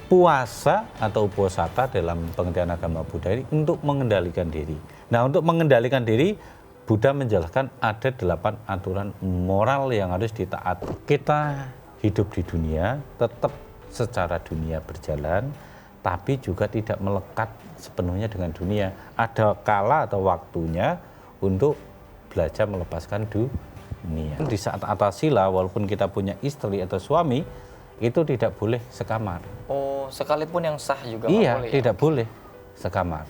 puasa atau uposatha dalam pengertian agama Buddha ini untuk mengendalikan diri. Nah, untuk mengendalikan diri, Buddha menjelaskan ada 8 aturan moral yang harus ditaati. Kita hidup di dunia, tetap secara dunia berjalan, tapi juga tidak melekat sepenuhnya dengan dunia. Ada kala atau waktunya untuk belajar melepaskan dunia. Di saat atas sila, walaupun kita punya istri atau suami, itu tidak boleh sekamar. Oh, sekalipun yang sah juga nggak Iya, boleh. tidak boleh sekamar.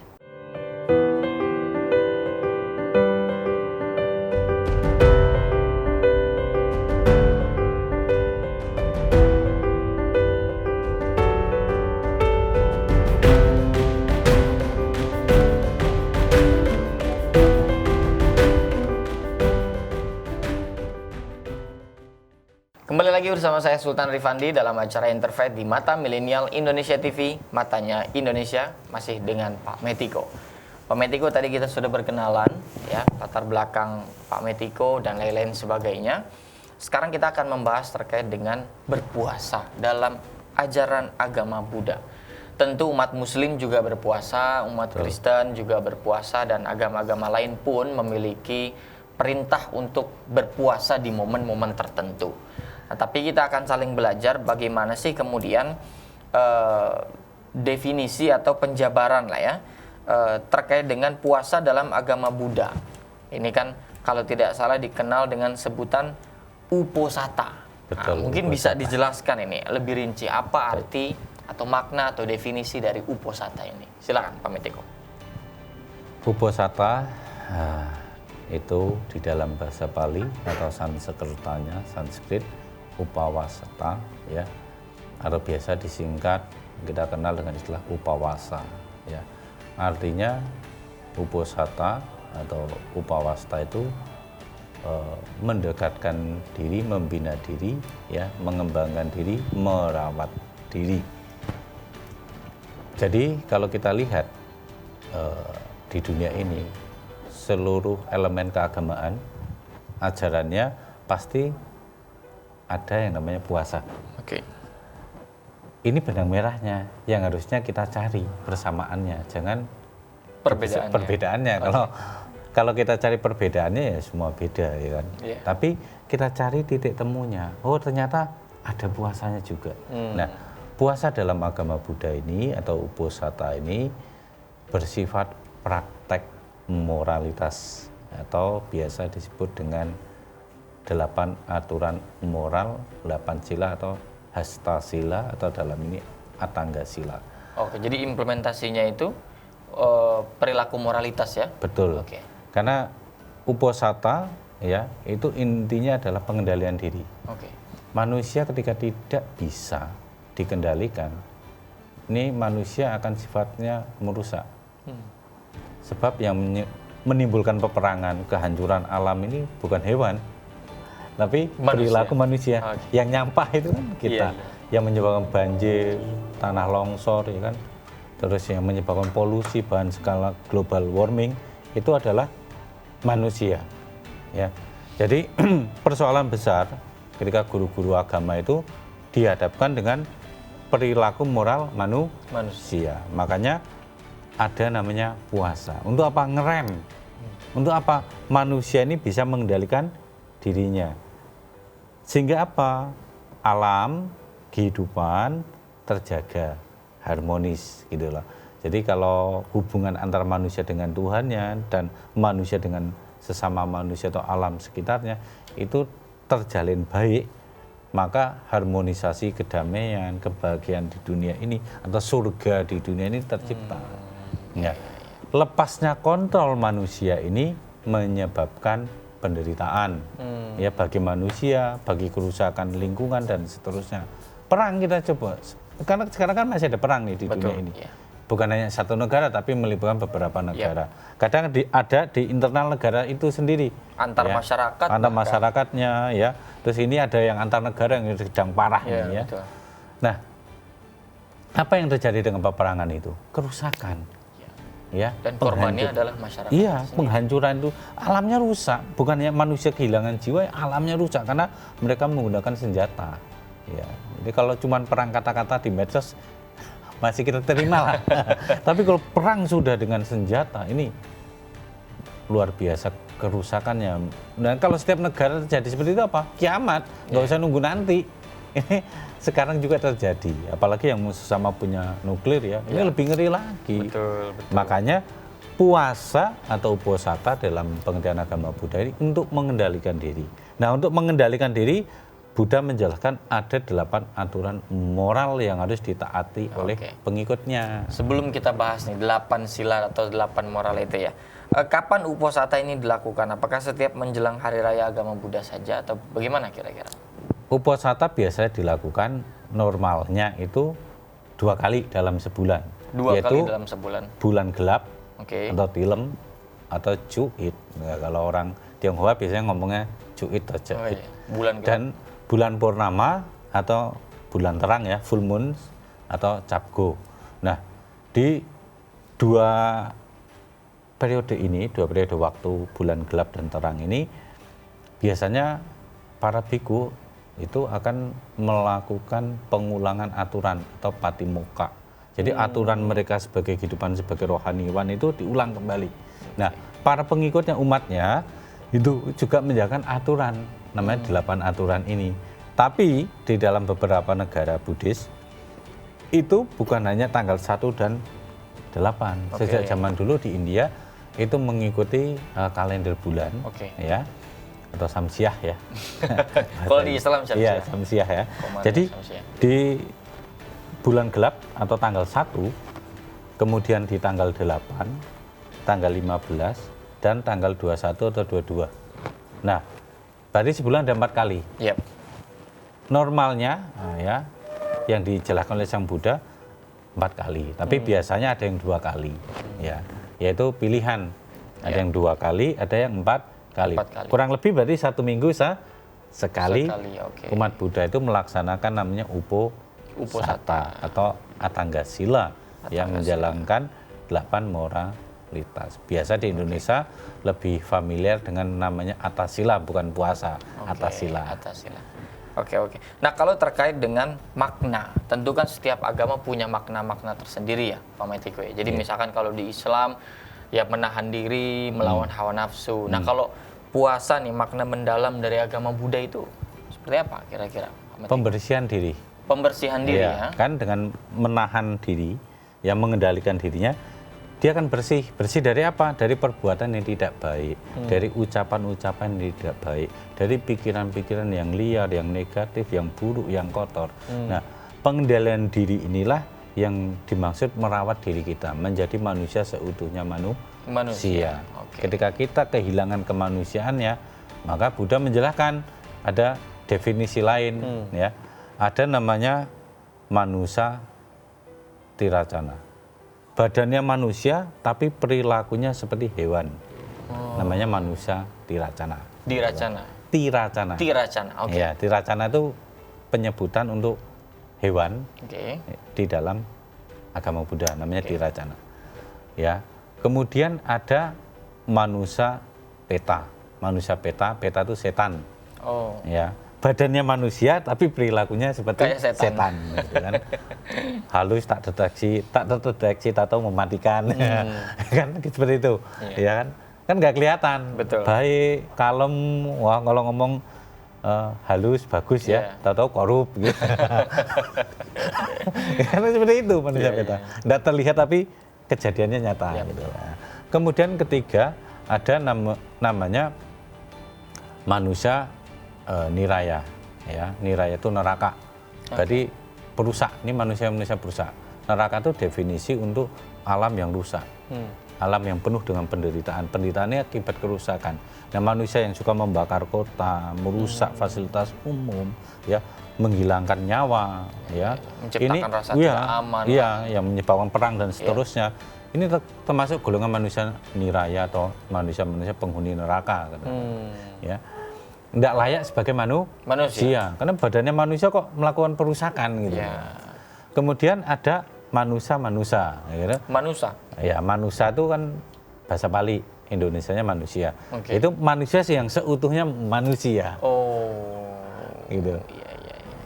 Kembali lagi bersama saya Sultan Rifandi dalam acara Interfaith di Mata Milenial Indonesia TV, Matanya Indonesia, masih dengan Pak Metiko. Pak Metiko, tadi kita sudah berkenalan, ya, latar belakang Pak Metiko dan lain-lain sebagainya. Sekarang kita akan membahas terkait dengan berpuasa dalam ajaran agama Buddha. Tentu umat Muslim juga berpuasa, umat Kristen juga berpuasa, dan agama-agama lain pun memiliki perintah untuk berpuasa di momen-momen tertentu. Nah, tapi kita akan saling belajar bagaimana sih kemudian definisi atau penjabaran lah ya terkait dengan puasa dalam agama Buddha. Ini kan kalau tidak salah dikenal dengan sebutan uposatha. Nah, mungkin bisa dijelaskan ini lebih rinci apa arti atau makna atau definisi dari uposatha ini. Silakan Pak Metiko. Uposatha itu di dalam bahasa Pali atau Sanskertanya, Sanskrit, upawasata, ya, atau biasa disingkat kita kenal dengan istilah upawasa, ya. Artinya uposatha atau upawasta itu mendekatkan diri, membina diri, ya, mengembangkan diri, merawat diri. Jadi kalau kita lihat di dunia ini seluruh elemen keagamaan ajarannya pasti ada yang namanya puasa. Oke. Ini benang merahnya yang harusnya kita cari persamaannya, jangan perbedaannya. Kalau kita cari perbedaannya ya semua beda, ya kan. Yeah. Tapi kita cari titik temunya. Oh, ternyata ada puasanya juga. Nah, puasa dalam agama Buddha ini atau uposatha ini bersifat praktek moralitas atau biasa disebut dengan 8 aturan moral, 8 sila atau hasta sila atau dalam ini atangga sila. Oke, jadi implementasinya itu perilaku moralitas ya? Betul. Oke. Karena uposatha ya itu intinya adalah pengendalian diri. Oke. Manusia ketika tidak bisa dikendalikan, ini manusia akan sifatnya merusak. Sebab yang menimbulkan peperangan, kehancuran alam ini bukan hewan, tapi perilaku manusia. Yang nyampah itu kan kita, yang menyebabkan banjir, tanah longsor, ya kan. Terus yang menyebabkan polusi, bahan skala global warming itu adalah manusia. Ya, jadi persoalan besar ketika guru-guru agama itu dihadapkan dengan perilaku moral manusia. Makanya ada namanya puasa. Untuk apa? Ngerem. Untuk apa? Manusia ini bisa mengendalikan dirinya. Sehingga apa? Alam, kehidupan terjaga, harmonis gitu loh. Jadi kalau hubungan antara manusia dengan Tuhannya dan manusia dengan sesama manusia atau alam sekitarnya itu terjalin baik, maka harmonisasi kedamaian, kebahagiaan di dunia ini atau surga di dunia ini tercipta. Ya. Lepasnya kontrol manusia ini menyebabkan penderitaan ya bagi manusia, bagi kerusakan lingkungan dan seterusnya. Perang kita coba, karena sekarang kan masih ada perang nih di dunia ini. Yeah. Bukan hanya satu negara tapi melibatkan beberapa negara. Yeah. Kadang ada di internal negara itu sendiri. Antar ya, masyarakat. Antar masyarakatnya ya. Terus ini ada yang antar negara yang sedang parah nih ya. Betul. Nah, apa yang terjadi dengan peperangan itu? Kerusakan. Ya, dan korbannya adalah masyarakat. Iya, penghancuran itu alamnya rusak, bukannya manusia kehilangan jiwa, alamnya rusak karena mereka menggunakan senjata. Ya, jadi kalau cuma perang kata-kata di medsos masih kita terima lah. Tapi kalau perang sudah dengan senjata, ini luar biasa kerusakannya. Dan kalau setiap negara terjadi seperti itu apa? Kiamat, nggak usah nunggu nanti. Ini sekarang juga terjadi, apalagi yang sesama punya nuklir ya, ini lebih ngeri lagi. Betul. Makanya puasa atau uposata dalam pengertian agama Buddha ini untuk mengendalikan diri. Nah, untuk mengendalikan diri, Buddha menjelaskan ada 8 aturan moral yang harus ditaati oleh pengikutnya. Sebelum kita bahas nih 8 sila atau 8 moral itu ya, kapan uposata ini dilakukan? Apakah setiap menjelang hari raya agama Buddha saja atau bagaimana kira-kira? Uposata biasanya dilakukan normalnya itu 2 kali dalam sebulan. 2 yaitu kali dalam sebulan. Bulan gelap Oke. atau tilem atau cuit. Nah, kalau orang Tionghoa biasanya ngomongnya cuit atau cuit. Oh, iya. Bulan gelap. Dan bulan purnama atau bulan terang ya, full moon atau cap go. Nah, di 2 periode ini, 2 periode waktu bulan gelap dan terang ini, biasanya para biku itu akan melakukan pengulangan aturan atau patimokkha. Jadi aturan mereka sebagai kehidupan sebagai rohaniwan itu diulang kembali. Nah, para pengikutnya, umatnya itu juga menjalankan aturan, namanya 8 aturan ini. Tapi di dalam beberapa negara Buddhis itu bukan hanya tanggal 1 dan 8. Sejak zaman dulu di India itu mengikuti kalender bulan, ya, atau samsiah ya. Kalau di Islam samsiah. Iya, samsiah ya. Jadi di bulan gelap atau tanggal 1, kemudian di tanggal 8, tanggal 15, dan tanggal 21 atau 22. Nah, berarti sebulan ada 4 kali. Yep. Normalnya ya, yang dijelaskan oleh Sang Buddha 4 kali, tapi biasanya ada yang 2 kali, ya, yaitu pilihan. Ada yang 2 kali, ada yang 4 kali. Kurang lebih berarti 1 minggu sekali. Umat Buddha itu melaksanakan namanya uposata atau atangga sila yang menjalankan 8 moralitas. Biasa di Indonesia lebih familiar dengan namanya atasila, bukan puasa. Atasila. Oke. Nah, kalau terkait dengan makna, tentu kan setiap agama punya makna-makna tersendiri ya, Pak Metiko ya. Jadi misalkan kalau di Islam ya menahan diri, melawan hawa nafsu. Nah, kalau puasa nih, makna mendalam dari agama Buddha itu seperti apa kira-kira? Pembersihan diri. Pembersihan diri ya. Kan dengan menahan diri, yang mengendalikan dirinya, dia akan bersih. Bersih dari apa? Dari perbuatan yang tidak baik, dari ucapan-ucapan yang tidak baik, dari pikiran-pikiran yang liar, yang negatif, yang buruk, yang kotor. Nah, pengendalian diri inilah yang dimaksud merawat diri kita, menjadi manusia seutuhnya manusia. Ketika kita kehilangan kemanusiaannya, maka Buddha menjelaskan ada definisi lain, ya. Ada namanya manusia tiracana. Badannya manusia, tapi perilakunya seperti hewan. Namanya manusia tiracana. Tiracana. Ya, tiracana itu penyebutan untuk hewan di dalam agama Buddha, namanya tiracana. Ya. Kemudian ada manusia peta. Manusia peta itu setan. Ya. Badannya manusia tapi perilakunya seperti setan gitu kan. Halus, tak terdeteksi atau mematikan. Kan seperti itu. Ya kan? Kan nggak kelihatan. Betul. Baik, kalem, wah kalau ngomong halus, bagus ya, tahu-tahu korup gitu. Karena seperti itu manusia peta. Nggak terlihat tapi kejadiannya nyata gitu. Kemudian ketiga ada namanya manusia niraya, ya. Niraya itu neraka. Berarti perusak. Ini manusia perusak. Neraka itu definisi untuk alam yang rusak, alam yang penuh dengan penderitaan. Penderitaannya akibat kerusakan. Nah, manusia yang suka membakar kota, merusak fasilitas umum, ya, menghilangkan nyawa, ya. Menciptakan rasa tidak aman. Iya, yang menyebabkan perang dan seterusnya. Ini termasuk golongan manusia niraya atau manusia penghuni neraka, ya. Tidak layak sebagai manusia, karena badannya manusia kok melakukan perusakan gitu. Kemudian ada manusia, gitu. Ya, manusia itu kan bahasa Pali, Indonesianya manusia. Itu manusia sih yang seutuhnya manusia. Gitu.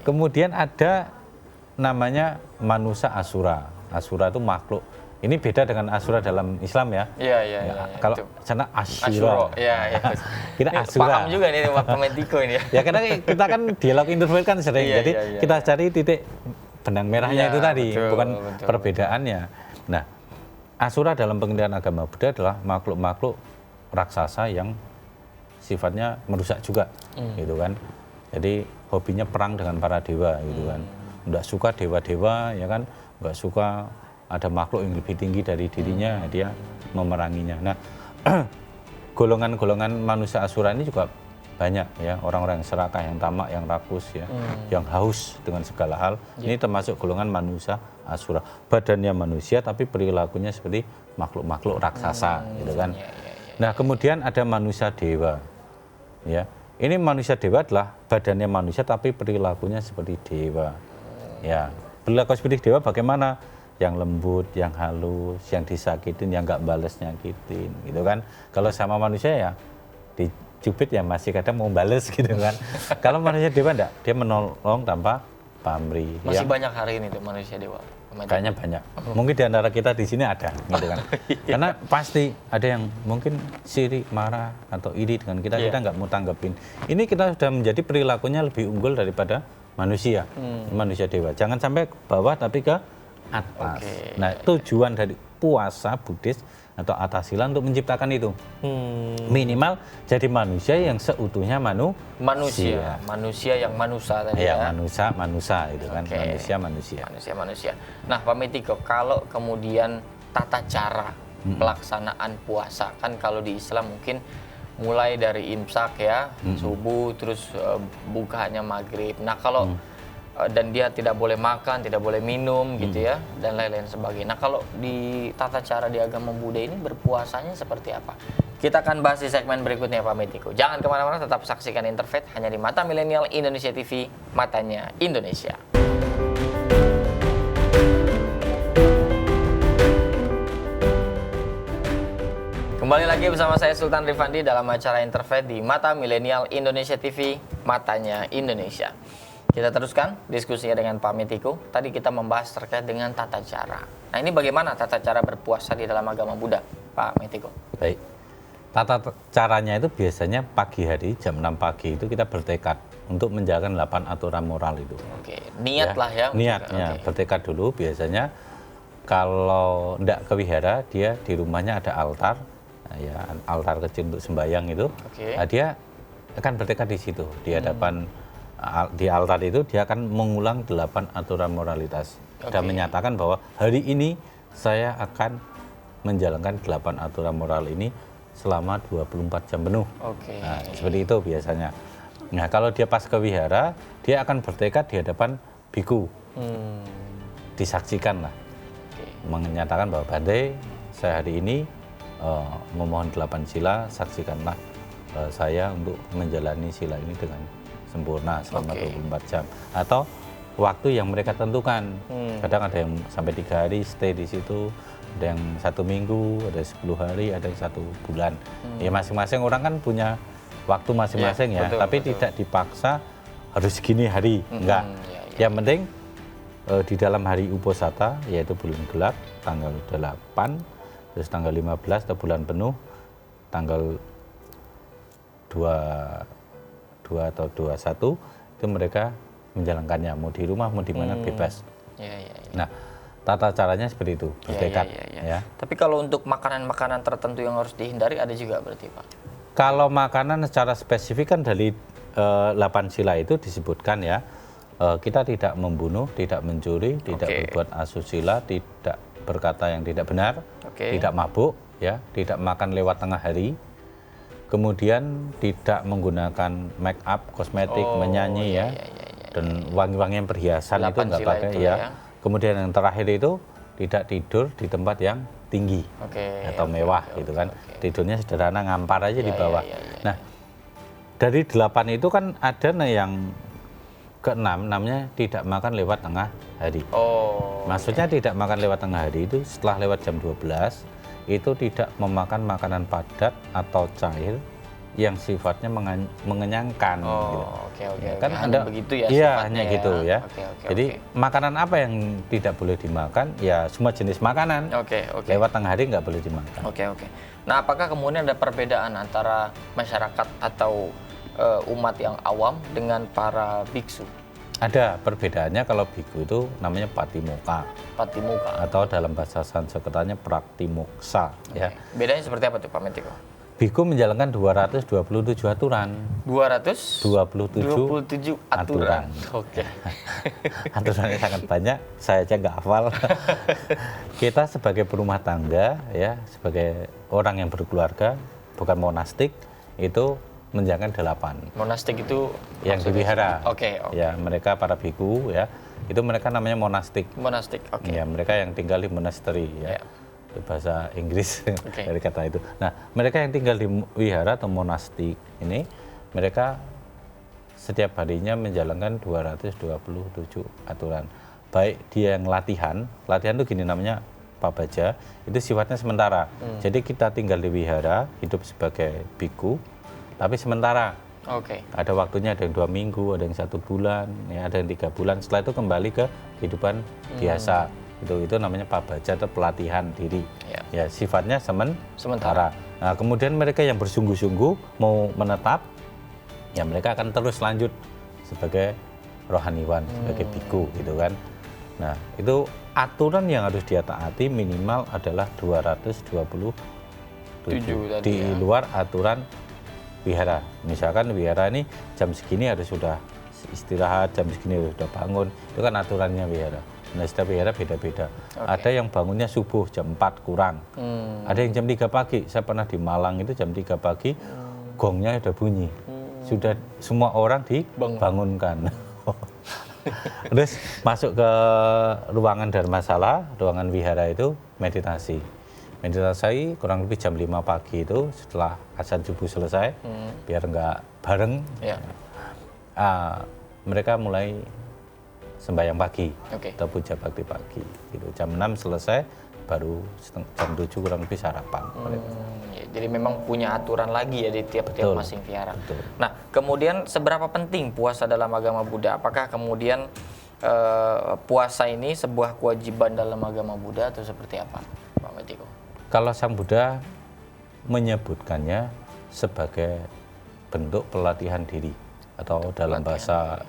Kemudian ada namanya manusia asura. Asura itu makhluk. Ini beda dengan asura dalam Islam ya. Iya. Kalau sana asyura. Iya. Kita Ini asura. paham juga nih Pak Metiko ini ya. Ya karena kita kan dialog interface kan sering. Iya, Jadi iya. kita cari titik benang merahnya Iya, itu tadi, betul, bukan betul. perbedaannya. Nah, asura dalam pengertian agama Buddha adalah makhluk-makhluk raksasa yang sifatnya merusak juga, gitu kan. Jadi hobinya perang dengan para dewa, gitu kan. Nggak suka dewa-dewa, ya kan. Nggak suka ada makhluk yang lebih tinggi dari dirinya, dia memeranginya. Nah, golongan-golongan manusia asura ini juga banyak ya, orang-orang yang serakah, yang tamak, yang rakus ya, yang haus dengan segala hal. Ini termasuk golongan manusia asura. Badannya manusia tapi perilakunya seperti makhluk-makhluk raksasa, gitu kan. Nah, kemudian ada manusia dewa. Ya. Ini manusia dewa adalah badannya manusia tapi perilakunya seperti dewa. Ya. Perilaku seperti dewa bagaimana? Yang lembut, yang halus, yang disakitin, yang nggak bales nyakitin, gitu kan. Kalau sama manusia ya dicubit ya masih kadang mau bales gitu kan. Kalau manusia dewa enggak, dia menolong tanpa pamrih. Masih banyak hari ini tuh manusia dewa. Kayaknya banyak. Mungkin di antara kita di sini ada, gitu kan. Karena pasti ada yang mungkin sirik, marah atau iri dengan kita, kita nggak mau tanggepin. Ini kita sudah menjadi perilakunya lebih unggul daripada manusia, manusia dewa. Jangan sampai ke bawah tapi ke atas. Nah, tujuan dari puasa Buddhis atau atasila untuk menciptakan itu. Minimal jadi manusia yang seutuhnya manusia yang manusia tadi ya. Manusia itu kan, manusia. Nah, Pak Metiko, kalau kemudian tata cara pelaksanaan puasa, kan kalau di Islam mungkin mulai dari imsak ya, subuh, terus bukanya maghrib. Nah, kalau dan dia tidak boleh makan, tidak boleh minum gitu ya, dan lain-lain sebagainya. Nah, kalau di tata cara di agama Buddha ini berpuasanya seperti apa? Kita akan bahas di segmen berikutnya Pak Metiko. Jangan kemana-mana, tetap saksikan Interfaith hanya di Mata Milenial Indonesia TV, matanya Indonesia. Kembali lagi bersama saya Sultan Rifandi dalam acara Interfaith di Mata Milenial Indonesia TV, matanya Indonesia. Kita teruskan diskusinya dengan Pak Metiko. Tadi kita membahas terkait dengan tata cara. Nah, ini bagaimana tata cara berpuasa di dalam agama Buddha, Pak Metiko? Baik. Tata caranya itu biasanya pagi hari, jam 6 pagi itu kita bertekad untuk menjalankan 8 aturan moral itu. Oke, niat lah ya. Niatnya, bertekad dulu. Biasanya kalau tidak ke wihara, dia di rumahnya ada altar, ya altar kecil untuk sembahyang itu. Nah, dia akan bertekad di situ, di hadapan di altar itu dia akan mengulang 8 aturan moralitas dan menyatakan bahwa hari ini saya akan menjalankan 8 aturan moral ini selama 24 jam penuh. Nah, seperti itu biasanya. Nah, kalau dia pas ke wihara, dia akan bertekad di hadapan biku. Disaksikan lah. Menyatakan bahwa Bante, saya hari ini memohon 8 sila, saksikanlah saya untuk menjalani sila ini dengan sempurna selama 24 jam atau waktu yang mereka tentukan. Kadang ada yang sampai 3 hari stay di situ, ada yang 1 minggu, ada 10 hari, ada yang 1 bulan. Ya masing-masing orang kan punya waktu masing-masing ya, tapi tidak dipaksa harus segini hari, enggak. Yang penting di dalam hari Uposatha, yaitu bulan gelap, tanggal 8, terus tanggal 15 atau bulan penuh, tanggal 2 atau 21 itu mereka menjalankannya, mau di rumah mau di mana bebas. Nah, tata caranya seperti itu, bertekad. Ya. Tapi kalau untuk makanan-makanan tertentu yang harus dihindari ada juga berarti Pak? Kalau makanan secara spesifik kan dari 8 sila itu disebutkan ya, kita tidak membunuh, tidak mencuri, tidak berbuat asusila, tidak berkata yang tidak benar, tidak mabuk, ya, tidak makan lewat tengah hari. Kemudian tidak menggunakan make up, kosmetik, menyanyi dan wangi-wangian perhiasan itu nggak pakai ya. Kemudian yang terakhir itu tidak tidur di tempat yang tinggi atau mewah gitu kan. Tidurnya sederhana, ngampar aja di bawah. Nah, dari 8 itu kan ada yang ke-6 namanya tidak makan lewat tengah hari. Maksudnya tidak makan lewat tengah hari itu setelah lewat jam 12 itu tidak memakan makanan padat atau cair yang sifatnya mengenyangkan. gitu. Oke. Kan Hanya ada begitu ya iya, sifatnya hanya ya. gitu ya. Oke. Jadi makanan apa yang tidak boleh dimakan? Ya semua jenis makanan. Oke. Lewat tengah hari nggak boleh dimakan. Oke. Nah, apakah kemudian ada perbedaan antara masyarakat atau umat yang awam dengan para biksu? Ada perbedaannya. Kalau biku itu namanya patimokkha Patimuka. atau dalam bahasa Sanskertanya praktimoksa. Ya. Bedanya seperti apa tuh Pak Metiko? Biku menjalankan 227 aturan. 227 aturan. Oke. Aturannya sangat banyak, saya aja nggak hafal. Kita sebagai perumah tangga, ya, sebagai orang yang berkeluarga, bukan monastik, itu menjalankan 8. Monastik itu Yang dipelihara. Oke. Ya, mereka para biku, ya, itu mereka namanya monastik. Monastik. Oke. Ya, mereka yang tinggal di monastery, ya. Ya. Itu bahasa Inggris Oke. dari kata itu. Nah, mereka yang tinggal di wihara atau monastik ini, mereka setiap harinya menjalankan 227 aturan. Baik dia yang latihan itu gini namanya pabaja, itu sifatnya sementara. Jadi kita tinggal di wihara, hidup sebagai biku, tapi sementara. Oke. Ada waktunya, ada yang 2 minggu, ada yang 1 bulan, ya, ada yang 3 bulan. Setelah itu kembali ke kehidupan biasa. Itu namanya pabaja atau pelatihan diri. Ya, sifatnya sementara. Nah, kemudian mereka yang bersungguh-sungguh mau menetap, ya mereka akan terus lanjut sebagai rohaniwan, sebagai biku gitu kan. Nah, itu aturan yang harus dia taati minimal adalah 227 di luar aturan wihara. Misalkan wihara ini jam segini harus sudah istirahat, jam segini harus sudah bangun. Itu kan aturannya wihara. Nah, setiap wihara beda-beda. Ada yang bangunnya subuh jam 4 kurang. Ada yang jam 3 pagi. Saya pernah di Malang itu jam 3 pagi, gongnya udah bunyi. Sudah semua orang dibangunkan. Terus masuk ke ruangan dharmasala, ruangan wihara itu meditasi. Meditasi kurang lebih jam 5 pagi itu setelah azan subuh selesai, biar nggak bareng. Mereka mulai sembahyang pagi atau puja bakti pagi. Gitu. Jam 6 selesai, baru jam 7 kurang lebih sarapan. Jadi memang punya aturan lagi ya di tiap-tiap masing vihara. Betul. Nah, kemudian seberapa penting puasa dalam agama Buddha? Apakah kemudian puasa ini sebuah kewajiban dalam agama Buddha atau seperti apa, Pak Metiko? Kalau Sang Buddha menyebutkannya sebagai bentuk pelatihan diri atau dalam bahasa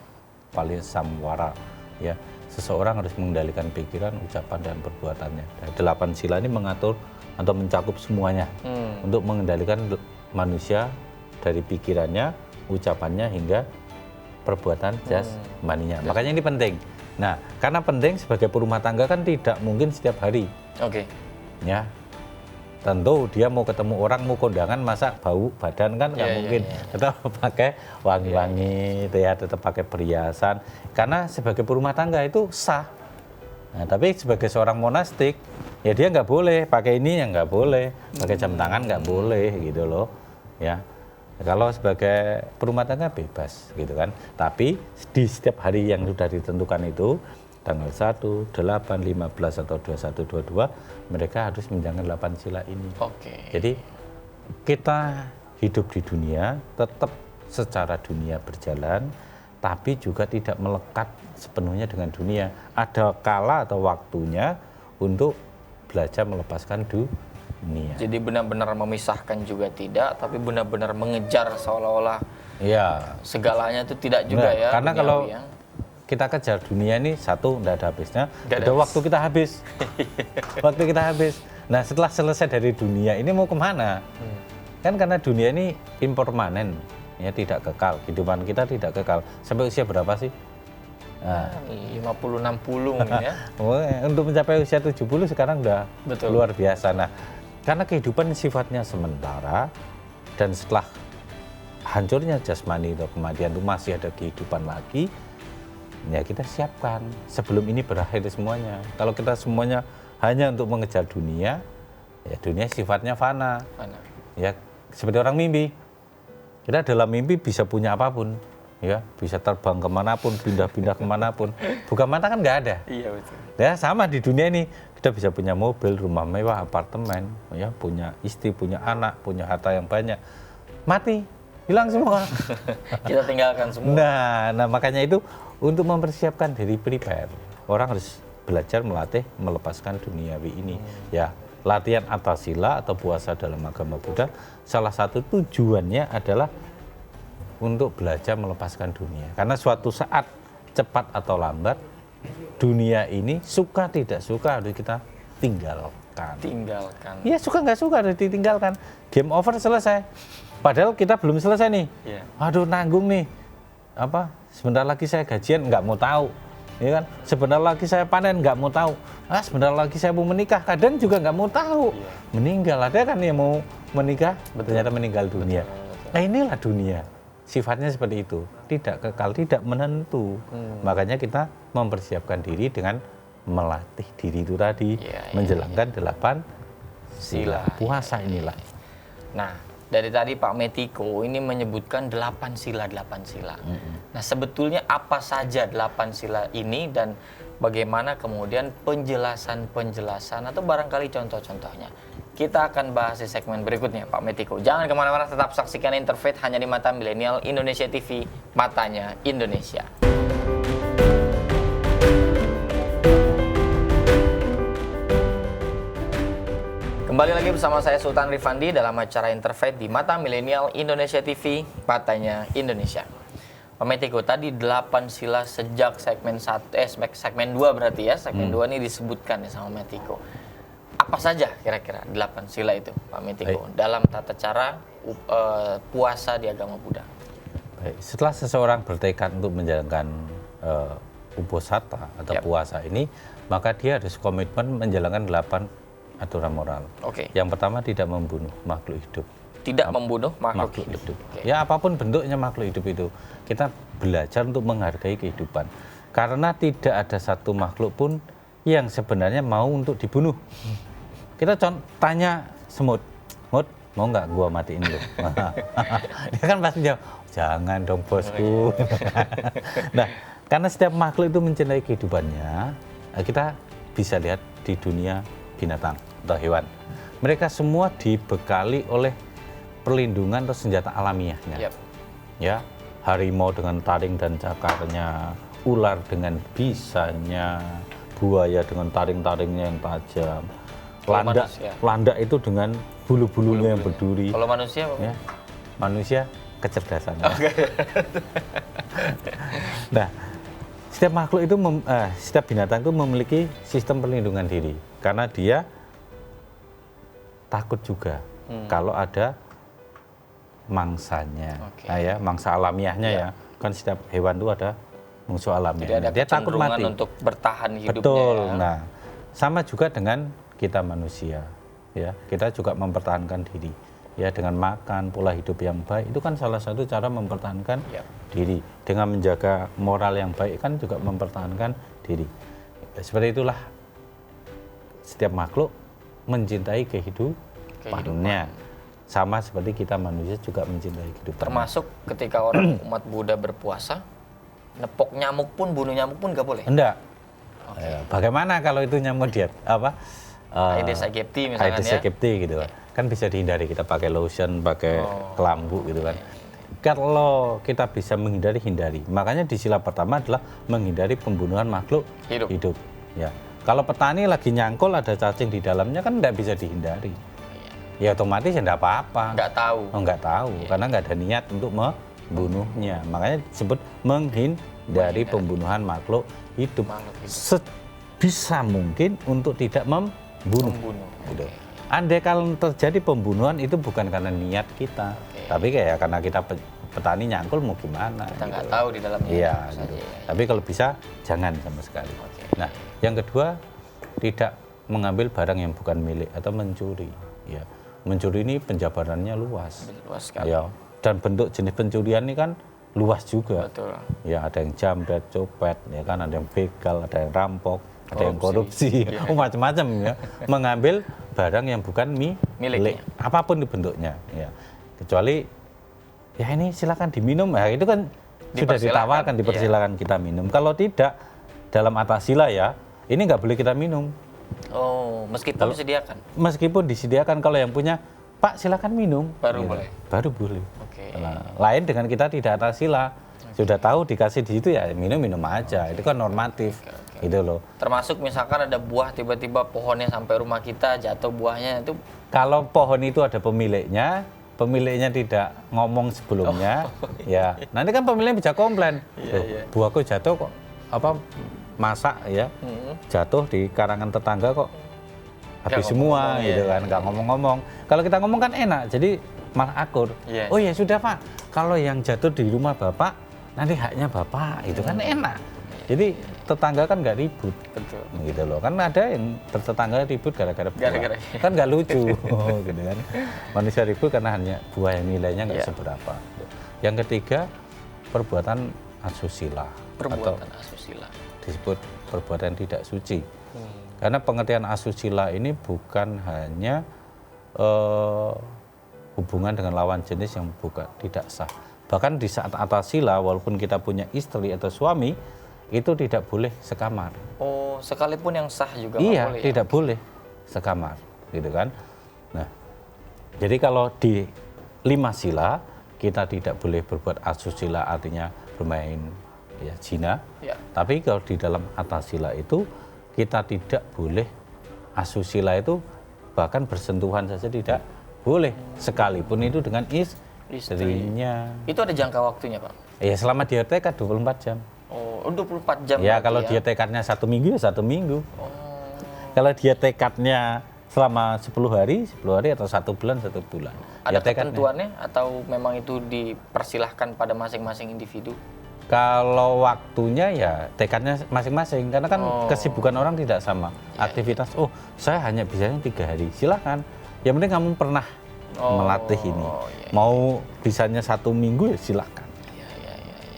Pali samwara, ya, seseorang harus mengendalikan pikiran, ucapan dan perbuatannya. 8 sila ini mengatur atau mencakup semuanya untuk mengendalikan manusia dari pikirannya, ucapannya hingga perbuatan jasmaninya. Makanya ini penting. Nah, karena penting sebagai perumah tangga kan tidak mungkin setiap hari. Ya. Tentu dia mau ketemu orang, mau kondangan, masa bau badan kan nggak mungkin. Tetap pakai wangi-wangi, tetap pakai perhiasan. Karena sebagai perumah tangga itu sah. Nah, tapi sebagai seorang monastik, ya dia nggak boleh pakai ini, yang nggak boleh pakai jam tangan, nggak boleh gitu loh. Ya, kalau sebagai perumah tangga bebas gitu kan. Tapi di setiap hari yang sudah ditentukan itu, tanggal 1, 8, 15 atau 21, 22, mereka harus menjalankan 8 sila ini. Jadi kita hidup di dunia tetap secara dunia berjalan, tapi juga tidak melekat sepenuhnya dengan dunia. Ada kala atau waktunya untuk belajar melepaskan dunia. Jadi benar-benar memisahkan juga tidak, tapi benar-benar mengejar seolah-olah segalanya itu tidak juga ya. Karena kalau kita kejar dunia ini satu, tidak ada habisnya. Ada waktu kita habis. Waktu kita habis. Nah, setelah selesai dari dunia ini mau kemana? Kan karena dunia ini impermanen, ya, tidak kekal. Kehidupan kita tidak kekal. Sampai usia berapa sih? 50-60 mungkin ya. Untuk mencapai usia 70 sekarang udah luar biasa. Nah, karena kehidupan sifatnya sementara dan setelah hancurnya jasmani atau kematian itu masih ada kehidupan lagi. Ya kita siapkan sebelum ini berakhir semuanya. Kalau kita semuanya hanya untuk mengejar dunia, ya dunia sifatnya fana. Ya seperti orang mimpi. Kita dalam mimpi bisa punya apapun, ya bisa terbang kemanapun, pindah-pindah kemanapun. Buka mata kan nggak ada. Iya betul. Ya sama di dunia ini kita bisa punya mobil, rumah mewah, apartemen, ya punya istri, punya anak, punya harta yang banyak. Mati hilang semua. Kita tinggalkan semua. Nah, makanya itu untuk mempersiapkan diri prepare, orang harus belajar melatih melepaskan duniawi ini. Ya, latihan atasila atau puasa dalam agama Buddha, salah satu tujuannya adalah untuk belajar melepaskan dunia. Karena suatu saat cepat atau lambat dunia ini suka tidak suka harus kita tinggalkan. Ya suka nggak suka harus ditinggalkan. Game over selesai. Padahal kita belum selesai nih. Aduh nanggung nih. Sebentar lagi saya gajian nggak mau tahu. Ya kan? Sebentar lagi saya panen nggak mau tahu. Sebentar lagi saya mau menikah. Kadang juga nggak mau tahu. Meninggal ada kan yang mau menikah ternyata meninggal dunia. Nah inilah dunia. Sifatnya seperti itu, tidak kekal, tidak menentu. Makanya kita mempersiapkan diri dengan melatih diri itu tadi, menjalankan 8 sila. Puasa inilah. Nah, dari tadi Pak Metiko ini menyebutkan 8 sila. Nah, sebetulnya apa saja 8 sila ini dan bagaimana kemudian penjelasan atau barangkali contoh-contohnya. Kita akan bahas di segmen berikutnya, Pak Metiko. Jangan kemana-mana, tetap saksikan Interfaith hanya di Mata Milenial Indonesia TV, matanya Indonesia. Kembali lagi bersama saya Sultan Rifandi dalam acara Interfaith di Mata Milenial Indonesia TV, matanya Indonesia. Pak Metiko, tadi 8 sila sejak segmen 2 berarti ya, segmen 2 ini disebutkan ya sama Metiko. Apa saja kira-kira 8 sila itu, Pak Metiko, dalam tata cara puasa di agama Buddha? Baik, setelah seseorang bertekad untuk menjalankan uposatha atau puasa ini, maka dia harus komitmen menjalankan 8 aturan moral. Yang pertama, tidak membunuh makhluk hidup. Tidak membunuh makhluk hidup. Ya, apapun bentuknya makhluk hidup itu, kita belajar untuk menghargai kehidupan. Karena tidak ada satu makhluk pun yang sebenarnya mau untuk dibunuh. Kita tanya semut, "Mut, mau nggak gua matiin lu?" Dia kan pasti jawab, "Jangan dong bosku." Nah, karena setiap makhluk itu mencintai kehidupannya, kita bisa lihat di dunia binatang atau hewan. Mereka semua dibekali oleh perlindungan atau senjata alamiahnya. Ya, harimau dengan taring dan cakarnya, ular dengan bisanya, buaya dengan taring-taringnya yang tajam, landak itu dengan bulu-bulunya yang berduri. Kalau manusia apa? Ya, manusia kecerdasannya. Nah, setiap makhluk itu, setiap binatang itu memiliki sistem perlindungan diri karena dia takut juga kalau ada mangsanya, mangsa alamiahnya ya. Kan setiap hewan itu ada musuh alamiahnya. Dia takut mati untuk bertahan hidupnya. Betul. Nah, sama juga dengan kita manusia, ya. Kita juga mempertahankan diri, ya, dengan makan, pola hidup yang baik. Itu kan salah satu cara mempertahankan diri. Dengan menjaga moral yang baik kan juga mempertahankan diri. Seperti itulah setiap makhluk mencintai kehidupannya. Sama seperti kita manusia juga mencintai kehidupan. Termasuk ketika orang umat Buddha berpuasa, nepok nyamuk pun, bunuh nyamuk pun nggak boleh? Enggak. Bagaimana kalau itu nyamuk diet? Aedes aegypti misalnya. Aedes aegypti gitu kan bisa dihindari, kita pakai lotion, pakai kelambu gitu kan. Kalau kita bisa menghindari, hindari. Makanya di sila pertama adalah menghindari pembunuhan makhluk hidup. Ya. Kalau petani lagi nyangkul ada cacing di dalamnya kan nggak bisa dihindari. Ya otomatis ya enggak apa-apa. Nggak tahu, karena nggak ada niat untuk membunuhnya. Makanya disebut menghindari pembunuhan makhluk hidup. Sebisa mungkin untuk tidak membunuh. Gitu. Andai kalau terjadi pembunuhan itu bukan karena niat kita, tapi kayak karena kita petani nyangkul mau gimana. Kita nggak tahu di dalamnya. Iya. Gitu. Tapi kalau bisa jangan sama sekali. Nah, yang kedua, tidak mengambil barang yang bukan milik atau mencuri. Ya. Mencuri ini penjabarannya luas. Luas sekali. Ya, dan bentuk jenis pencurian ini kan luas juga. Betul. Ya, ada yang jambret, copet, ya kan, ada yang begal, ada yang rampok, ada yang korupsi, macam-macam ya. Mengambil barang yang bukan milik, apapun itu bentuknya. Ya. Kecuali ya ini silakan diminum, ya itu kan sudah ditawarkan, dipersilakan kita minum. Kalau tidak dalam atasila ya, ini nggak boleh kita minum. Meskipun disediakan? Meskipun disediakan, kalau yang punya Pak silakan minum. Baru boleh. Baru boleh. Oke. Nah, lain dengan kita tidak atas sila. Sudah tahu dikasih di situ ya minum aja. Itu kan normatif. Gitu loh. Termasuk misalkan ada buah tiba-tiba pohonnya sampai rumah kita jatuh buahnya itu. Kalau pohon itu ada pemiliknya tidak ngomong sebelumnya, ya nanti kan pemiliknya bisa komplain. Buahku jatuh kok masak ya, jatuh di karangan tetangga kok habis semua gitu kan, nggak ngomong-ngomong. Kalau kita ngomong kan enak, jadi malah akur. Oh ya sudah Pak, kalau yang jatuh di rumah Bapak nanti haknya Bapak, itu kan enak. Jadi tetangga kan nggak ribut. Betul. Gitu loh. Kan ada yang tetangga ribut gara-gara buah. Kan nggak lucu. Gitu kan. Manusia ribut karena hanya buah yang nilainya nggak seberapa. Yang ketiga, perbuatan asusila. Perbuatan asusila. Disebut perbuatan tidak suci. Karena pengertian asusila ini bukan hanya hubungan dengan lawan jenis yang tidak sah. Bahkan di saat atasila, walaupun kita punya istri atau suami, itu tidak boleh sekamar. Oh, sekalipun yang sah juga iya, boleh. Tidak boleh sekamar, gitu kan. Nah, jadi kalau di 5 sila kita tidak boleh berbuat asusila, artinya bermain ya zina. Ya. Tapi kalau di dalam atasila itu kita tidak boleh asusila, itu bahkan bersentuhan saja tidak boleh, sekalipun itu dengan istrinya. Itu ada jangka waktunya, Pak? Ya, selama dia tekad 24 jam. Oh, 24 jam. Ya, kalau dia tekadnya 1 minggu ya 1 minggu. Kalau dia tekadnya selama 10 hari atau 1 bulan, 1 bulan. Ada ketentuannya atau memang itu dipersilahkan pada masing-masing individu? Kalau waktunya ya tekadnya masing-masing, karena kan kesibukan orang tidak sama. Aktivitas, saya hanya bisanya 3 hari, silahkan. Yang penting kamu pernah melatih ini. Mau bisanya 1 minggu ya silahkan.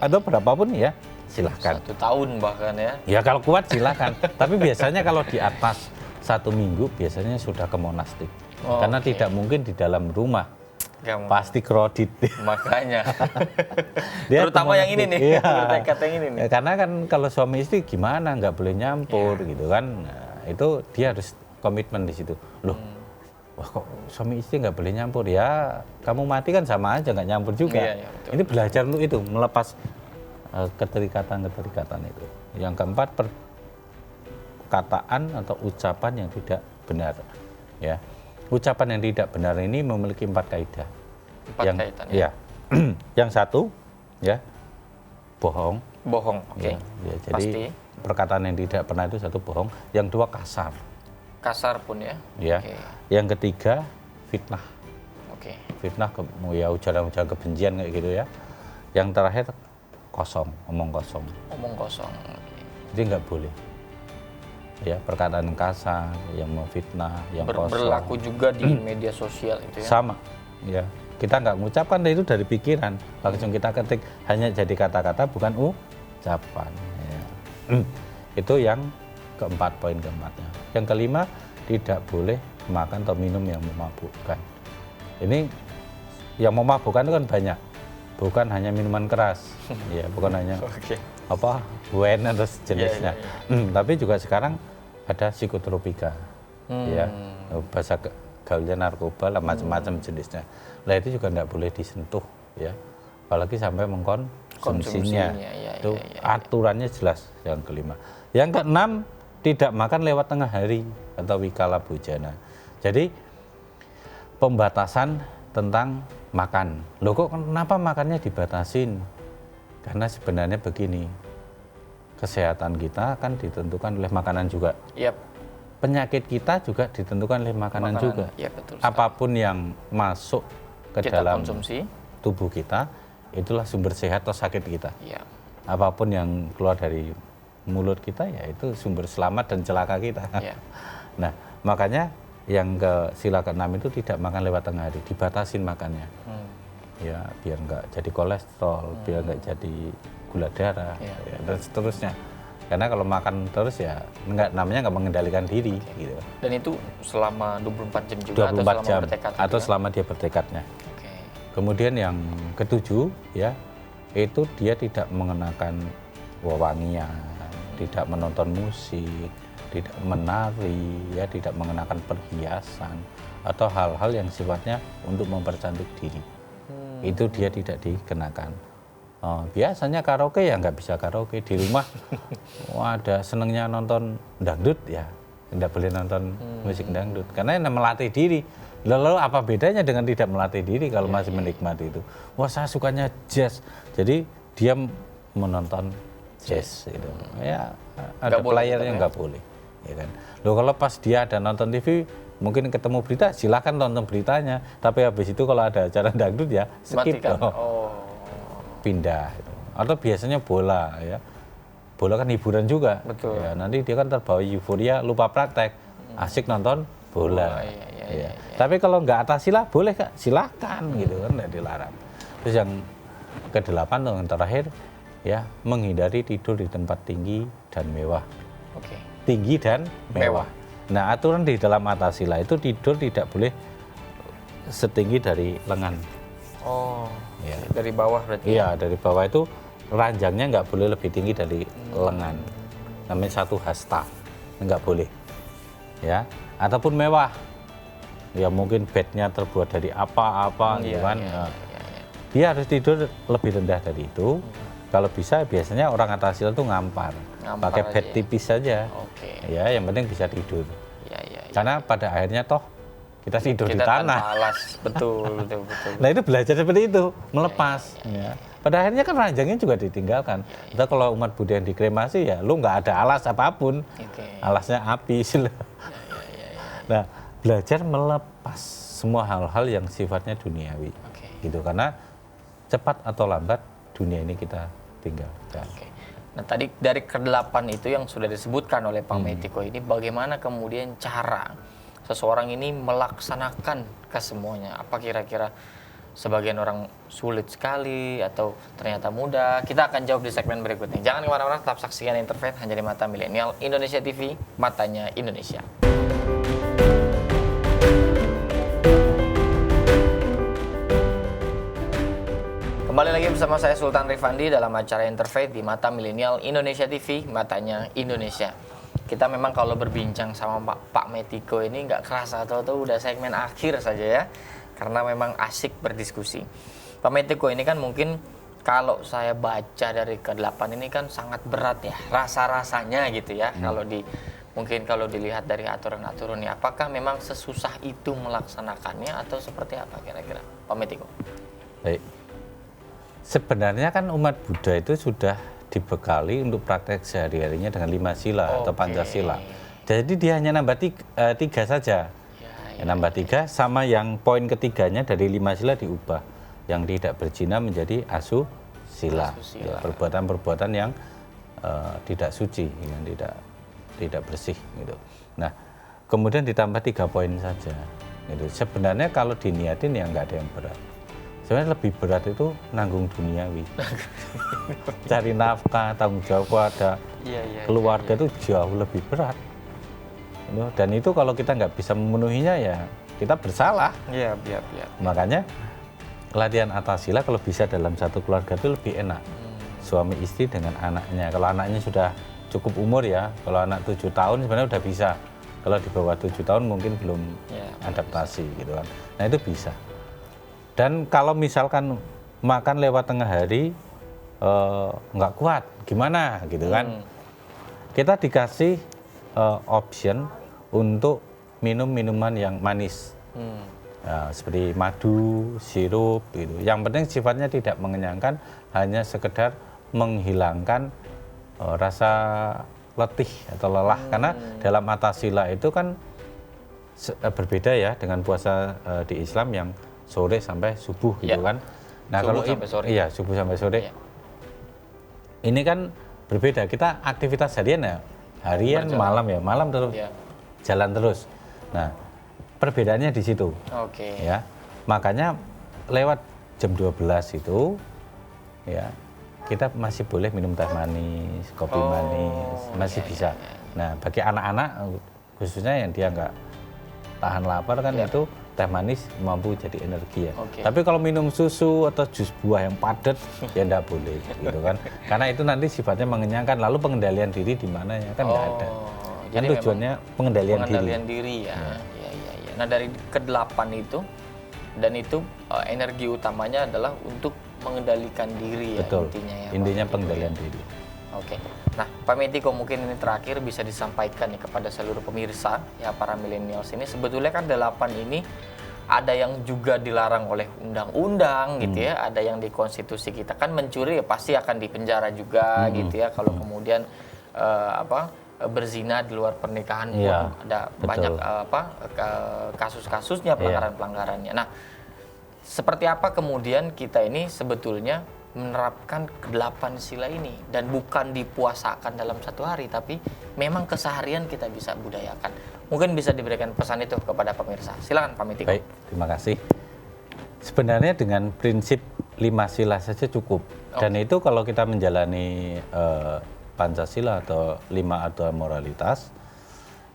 Atau berapapun ya silahkan. 1 tahun bahkan ya. Ya kalau kuat silahkan. Tapi biasanya kalau di atas 1 minggu biasanya sudah ke monastik. Karena tidak mungkin di dalam rumah. Pasti kredit. Makanya. Terutama yang ini nih. Iya. Bertekad yang ini nih. Ya, karena kan kalau suami istri gimana, nggak boleh nyampur gitu kan. Nah, itu dia harus komitmen di situ. Loh, wah kok suami istri nggak boleh nyampur ya? Kamu mati kan sama aja, nggak nyampur juga. Ini belajar untuk itu, melepas keterikatan itu. Yang keempat, perkataan atau ucapan yang tidak benar. Ya, ucapan yang tidak benar ini memiliki 4 kaidah. 4 kaidah. Ya. Yang satu, ya, bohong. Bohong, oke. Ya, jadi perkataan yang tidak benar itu satu bohong. Yang 2 kasar. Kasar pun ya. Ya. Yang ketiga, fitnah. Oke. Fitnah, ya ujaran-ujaran kebencian kayak gitu ya. Yang terakhir kosong, omong kosong. Omong kosong. Jadi nggak boleh. Ya, perkataan yang kasar, yang memfitnah, yang kosong. Berlaku juga di media sosial itu ya. Sama. Ya. Kita nggak mengucapkan itu dari pikiran. Langsung kita ketik, hanya jadi kata-kata bukan ucapan. Ya. Itu yang keempat, poin keempatnya. Yang kelima, tidak boleh makan atau minum yang memabukkan. Ini yang memabukkan itu kan banyak. Bukan hanya minuman keras, ya, bukan hanya wine atau jenisnya. Tapi juga sekarang ada psikotropika, ya, bahasa gaulnya narkoba lah, macam-macam jenisnya. Nah itu juga tidak boleh disentuh, ya, apalagi sampai mengkonsumsinya. Itu aturannya jelas. Yang kelima. Yang keenam, tidak makan lewat tengah hari atau wikala bojana. Jadi pembatasan tentang makan. Loh kok kenapa makannya dibatasin? Karena sebenarnya begini, kesehatan kita kan ditentukan oleh makanan juga. Yep. Penyakit kita juga ditentukan oleh makanan juga. Ya, betul. Apapun yang masuk ke dalam konsumsi tubuh kita, itulah sumber sehat atau sakit kita. Yep. Apapun yang keluar dari mulut kita, ya itu sumber selamat dan celaka kita. Yep. Nah, makanya yang ke sila ke-6 itu tidak makan lewat tengah hari, dibatasin makannya. Ya, biar nggak jadi kolesterol, biar nggak jadi gula darah, ya, dan seterusnya. Karena kalau makan terus ya namanya nggak mengendalikan diri. Gitu. Dan itu selama 24 jam juga 24 atau selama jam, bertekad? Atau selama dia bertekadnya. Kemudian yang ketujuh, ya, itu dia tidak mengenakan wewangian, tidak menonton musik, tidak menari, ya, tidak mengenakan perhiasan atau hal-hal yang sifatnya untuk mempercantik diri. Itu dia tidak dikenakan. Biasanya karaoke ya nggak bisa karaoke di rumah. Ada senengnya nonton dangdut ya, nggak boleh nonton musik dangdut karena ini melatih diri. Lalu apa bedanya dengan tidak melatih diri kalau masih menikmati itu? Wah, saya sukanya jazz, jadi dia menonton jazz itu. Ya ada playernya nggak boleh, ya kan. Loh, kalau pas dia ada nonton TV, mungkin ketemu berita, silakan nonton beritanya. Tapi habis itu kalau ada acara dangdut ya skip, pindah. Atau biasanya bola, ya. Bola kan hiburan juga. Betul. Ya, nanti dia kan terbawa euforia, lupa praktek, asik nonton bola. Ya. Tapi kalau nggak atasila boleh Kak, silakan gitu kan, nggak dilarang. Terus yang ke-8 yang terakhir, ya, menghindari tidur di tempat tinggi dan mewah. Oke. Tinggi dan mewah. Nah, aturan di dalam atasila itu tidur tidak boleh setinggi dari lengan. Oh, ya. Dari bawah berarti? Iya, dari bawah itu ranjangnya nggak boleh lebih tinggi dari lengan. Namanya 1 hasta, nggak boleh. Ya, ataupun mewah. Ya mungkin bednya terbuat dari apa-apa, gitu kan. Dia harus tidur lebih rendah dari itu. Kalau bisa, biasanya orang atasila itu ngampar pakai bed tipis saja. Ya, yang penting bisa tidur. Karena pada akhirnya toh kita tidur di tanah. Alas, betul. Nah, itu belajar seperti itu, melepas. Ya. Pada akhirnya kan ranjangnya juga ditinggalkan. Atau kalau umat Buddha yang dikremasi, ya lu nggak ada alas apapun. Alasnya api. Nah, belajar melepas semua hal-hal yang sifatnya duniawi. Gitu, karena cepat atau lambat dunia ini kita tinggalkan. Nah, tadi dari ke-8 itu yang sudah disebutkan oleh Pak Metiko ini, bagaimana kemudian cara seseorang ini melaksanakan kesemuanya? Apa kira-kira sebagian orang sulit sekali atau ternyata mudah? Kita akan jawab di segmen berikutnya. Jangan kemana-mana, tetap saksikan Interfaith hanya di Mata Milenial Indonesia TV, matanya Indonesia. Kembali lagi bersama saya Sultan Rifandi dalam acara Interfaith di Mata Milenial Indonesia TV, matanya Indonesia. Kita memang kalau berbincang sama Pak Metiko ini nggak kerasa, atau udah segmen akhir saja ya, karena memang asik berdiskusi. Pak Metiko ini kan mungkin kalau saya baca dari ke-8 ini kan sangat berat ya, rasa-rasanya gitu ya. Kalau dilihat dari aturan-aturannya, apakah memang sesusah itu melaksanakannya atau seperti apa kira-kira, Pak Metiko? Baik. Sebenarnya kan umat Buddha itu sudah dibekali untuk praktek sehari-harinya dengan 5 sila atau Pancasila. Jadi dia hanya nambah 3 saja. Nambah 3 sama yang poin ketiganya dari 5 sila diubah. Yang tidak berzina menjadi asusila. Ya, perbuatan-perbuatan yang tidak suci, yang tidak bersih gitu. Nah, kemudian ditambah 3 poin saja. Gitu. Sebenarnya kalau diniatin ya nggak ada yang berat. Sebenarnya lebih berat itu nanggung duniawi. Cari nafkah, tanggung jawab kepada keluarga itu jauh lebih berat. Dan itu kalau kita nggak bisa memenuhinya ya kita bersalah. Makanya latihan atasila kalau bisa dalam satu keluarga itu lebih enak. Suami istri dengan anaknya. Kalau anaknya sudah cukup umur ya, kalau anak 7 tahun sebenarnya udah bisa. Kalau di bawah 7 tahun mungkin belum adaptasi gitu kan. Nah, itu bisa. Dan kalau misalkan makan lewat tengah hari nggak kuat, gimana gitu kan? Kita dikasih option untuk minum minuman yang manis, seperti madu, sirup gitu. Yang penting sifatnya tidak mengenyangkan, hanya sekedar menghilangkan rasa letih atau lelah. Karena dalam atasila itu kan berbeda ya dengan puasa di Islam yang sore sampai subuh gitu kan. Nah, subuh kalau sampai sore. Iya, subuh sampai sore. Ini kan berbeda. Kita aktivitas harian malam ya, malam terus jalan terus. Nah, perbedaannya di situ. Ya. Makanya lewat jam 12 itu ya kita masih boleh minum teh manis, kopi manis, masih bisa. Nah, bagi anak-anak khususnya yang dia nggak tahan lapar kan itu teh manis mampu jadi energi ya. Tapi kalau minum susu atau jus buah yang padat ya enggak boleh gitu kan. Karena itu nanti sifatnya mengenyangkan, lalu pengendalian diri di mana ya kan enggak ada. Kan tujuannya pengendalian diri ya. Ya. Nah dari ke-8 itu, dan itu energi utamanya adalah untuk mengendalikan diri ya. Betul. Intinya ya. Intinya pengendalian diri. Oke. Nah, Pak Metiko, mungkin ini terakhir bisa disampaikan ya kepada seluruh pemirsa ya, para millennials ini. Sebetulnya kan 8 ini ada yang juga dilarang oleh undang-undang gitu ya, ada yang di konstitusi kita kan mencuri ya pasti akan dipenjara juga gitu ya. Kalau kemudian berzina di luar pernikahan pun ada betul. banyak kasus-kasusnya, pelanggaran-pelanggarannya. Nah, seperti apa kemudian kita ini sebetulnya menerapkan ke-8 sila ini dan bukan dipuasakan dalam satu hari, tapi memang keseharian kita bisa budayakan. Mungkin bisa diberikan pesan itu kepada pemirsa. Silakan Pak Metiko. Baik, terima kasih. Sebenarnya dengan prinsip 5 sila saja cukup. Dan itu kalau kita menjalani Pancasila atau 5 aturan moralitas,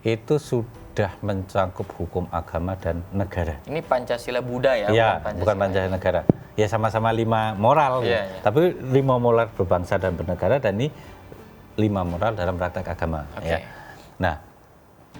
itu sudah mencakup hukum agama dan negara. Ini Pancasila Buddha ya? Ya, bukan Pancasila negara. Ya sama-sama 5 moral, tapi 5 moral berbangsa dan bernegara, dan ini 5 moral dalam praktek agama. Ya. Nah,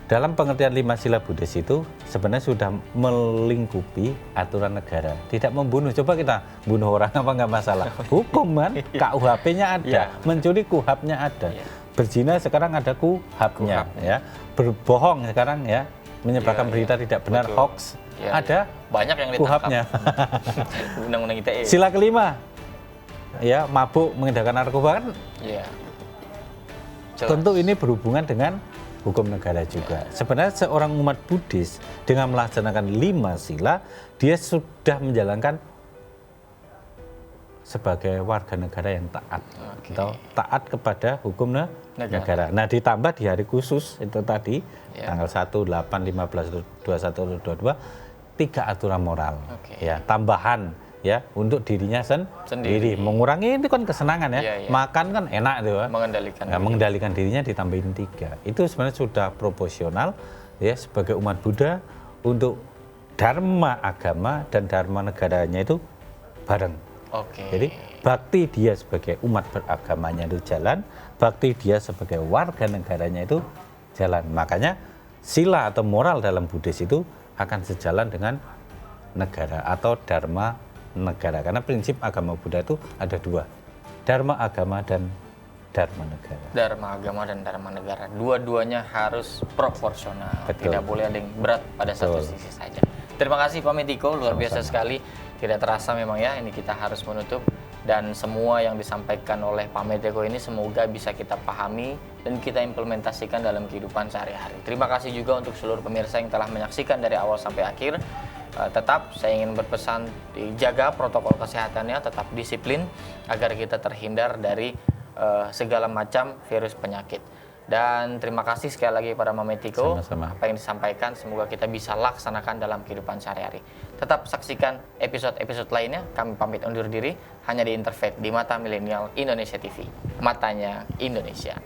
dalam pengertian 5 sila Buddhis itu sebenarnya sudah melingkupi aturan negara. Tidak membunuh, coba kita bunuh orang apa nggak masalah. Hukum kan, KUHP-nya ada, mencuri KUHP-nya ada. Berzina sekarang ada KUHP-nya, ya. Berbohong sekarang ya, menyebarkan berita tidak benar, hoax. Ada banyak yang KUHP-nya. Undang-undang ITE. Sila kelima, ya, mabuk, mengedarkan narkoba kan. Tentu ini berhubungan dengan hukum negara juga. Sebenarnya seorang umat Buddhis dengan melaksanakan 5 sila, dia sudah menjalankan sebagai warga negara yang taat, atau taat kepada hukum negara. Nah, ditambah di hari khusus itu tadi, tanggal 1, 8, 15, 21, 22, 3 aturan moral, ya, tambahan ya untuk dirinya sendiri. Mengurangi itu kan kesenangan ya. Makan kan enak tuh, mengendalikan dirinya ditambahin 3. Itu sebenarnya sudah proporsional ya sebagai umat Buddha untuk dharma agama dan dharma negaranya itu bareng. Jadi bakti dia sebagai umat beragamanya itu jalan, bakti dia sebagai warga negaranya itu jalan. Makanya sila atau moral dalam Buddhis itu akan sejalan dengan negara atau dharma negara. Karena prinsip agama Buddha itu ada 2, dharma agama dan dharma negara. Dharma agama dan dharma negara, dua-duanya harus proporsional. Tidak boleh ada yang berat pada satu sisi saja. Terima kasih Pak Metiko, luar biasa sekali. Tidak terasa memang ya, ini kita harus menutup. Dan semua yang disampaikan oleh Pak Metiko ini semoga bisa kita pahami dan kita implementasikan dalam kehidupan sehari-hari. Terima kasih juga untuk seluruh pemirsa yang telah menyaksikan dari awal sampai akhir. Tetap saya ingin berpesan, dijaga protokol kesehatannya, tetap disiplin agar kita terhindar dari segala macam virus penyakit. Dan terima kasih sekali lagi pada Pak Metiko. Sama-sama. Apa yang disampaikan semoga kita bisa laksanakan dalam kehidupan sehari-hari. Tetap saksikan episode-episode lainnya. Kami pamit undur diri hanya di Interfaith di Mata Milenial Indonesia TV. Matanya Indonesia.